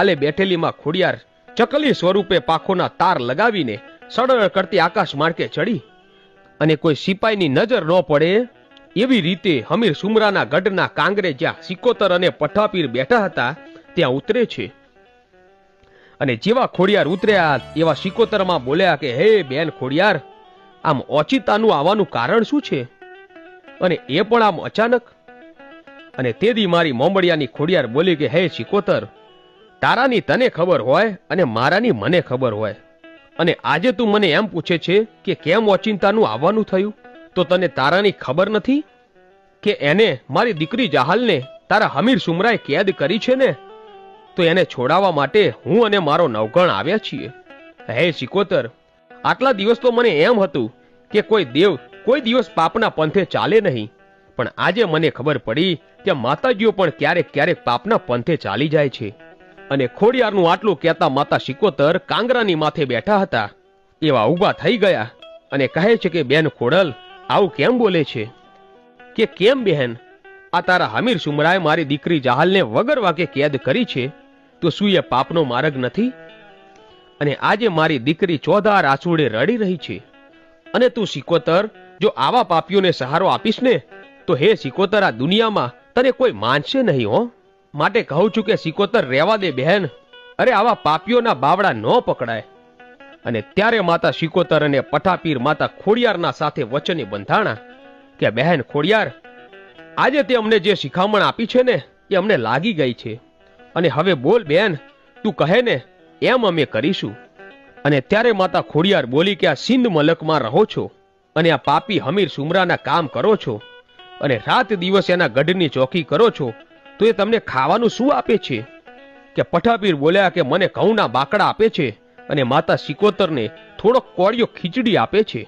આલે બેઠેલીમાં ખોડિયાર ચકલી સ્વરૂપે પાંખોના તાર લગાવીને સડળ કરતી આકાશ માર્ગે ચડી અને કોઈ સિપાઈની નજર ન પડે એવી રીતે હમીર સુમરાના ગઢના કાંગરે જ્યાં સિકોતર અને પઠાપીર બેઠા હતા ત્યાં ઉતરે છે અને જેવા ખોડિયાર ઉતર્યા એવા સિકોતરમાં બોલ્યા કે હે બેન ખોડિયાર, આમ ઓચિતાનું આવવાનું કારણ શું છે અને એ પણ આમ અચાનક? અને તેદી મારી મોંબડિયાની ખોડિયાર બોલી કે હે સિકોતર, તારાની તને ખબર હોય અને મારાની મને ખબર હોય, અને આજે તું મને એમ પૂછે છે કે કેમ ઓચિંતાનું આવવાનું થયું, તો તને તારાની ખબર નથી કે એને મારી દીકરી જાહલને તારા હમીર સુમરાએ કેદ કરી છે ને, તો એને છોડાવવા માટે હું અને મારો નવગણ આવ્યા છીએ. હે સિકોતર, આટલા દિવસ તો મને એમ હતું કે કોઈ દેવ કોઈ દિવસ પાપના પંથે ચાલે નહીં, પણ આજે મને ખબર પડી કે માતાજીઓ પણ ક્યારેક ક્યારેક પાપના પંથે ચાલી જાય છે. અને ખોડિયારનું આટલું કહેતા માતા સિકોતર કાંગરાની માથે બેઠા હતા એવા ઊભા થઈ ગયા અને કહે છે કે બેન ખોડલ, આવું કેમ બોલે છે? કે કેમ બહેન, આ તારા હમીર સુમરાએ મારી દીકરી જાહલને વગર વાકે કેદ કરી છે, તો શું એ પાપનો માર્ગ નથી? અને આજે મારી દીકરી ચોધાર આંસુડે રડી રહી છે, અને તું સિકોતર જો આવા પાપીઓને સહારો આપીશ ને, તો હે સિકોતર, આ દુનિયામાં તને કોઈ માનશે નહીં હો. માટે કહું છું કે સિકોતર રહેવા દે બહેન, અરે આવા પાપીઓના બાવડા ન પકડાય. અને ત્યારે માતા સિકોતર અને પઠાપીર માતા ખોડિયારના સાથે વચને બંધાણા કે બહેન ખોડિયાર, આજે તે અમને જે શિખામણ આપી છે ને એ અમને લાગી ગઈ છે, અને હવે બોલ બેન, તું કહે ને એમ અમે કરીશું. અને ત્યારે માતા ખોડિયાર બોલી કે આ સિંધ મલકમાં રહો છો અને આ પાપી હમીર સુમરાના કામ કરો છો અને રાત દિવસ એના ગઢની ચોકી કરો છો, તો એ તમને ખાવાનું શું આપે છે? કે પઠાપીર બોલ્યા કે મને ઘઉંના બાકડા આપે છે અને માતા સિકોતરને થોડોક કોળિયો ખીચડી આપે છે.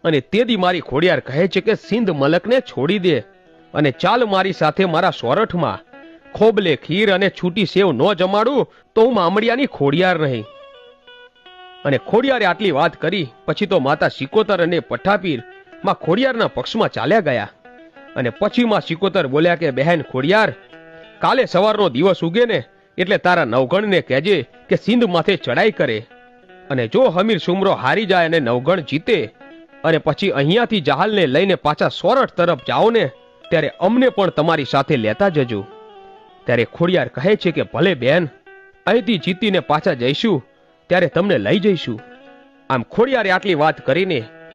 અને તેદી મારી ખોડિયાર કહે છે કે સિંધ મલકને છોડી દે અને ચાલ મારી સાથે મારા સોરઠમાં. ખોબલે ખીર અને છૂટી સેવ ન જમાડું તો હું મામડિયાની ખોડિયાર નહીં. અને ખોડિયારે આટલી વાત કરી પછી તો માતા સિકોતર અને પઠાપીર માં ખોડિયારના પક્ષમાં ચાલ્યા ગયા. અને પછી માં સિકોતર બોલ્યા કે બહેન ખોડિયાર, કાલે સવારનો દિવસ ઉગે ને એટલે તારા નવગણને કહેજે કે સિંધ માથે ચડાઈ કરે, અને જો હમીર સુમરો હારી જાય અને નવગણ જીતે અને પછી અહીંયાથી જાહલને લઈને પાછા સોરઠ તરફ જાઓ ને, ત્યારે અમને પણ તમારી સાથે લેતા જજો. ત્યારે ખોડિયાર કહે છે કે ભલે બેન, અહીંથી જીતીને પાછા જઈશું ત્યારે તમને લઈ જઈશું. આમ ખોડિયારે આટલી વાત કરીને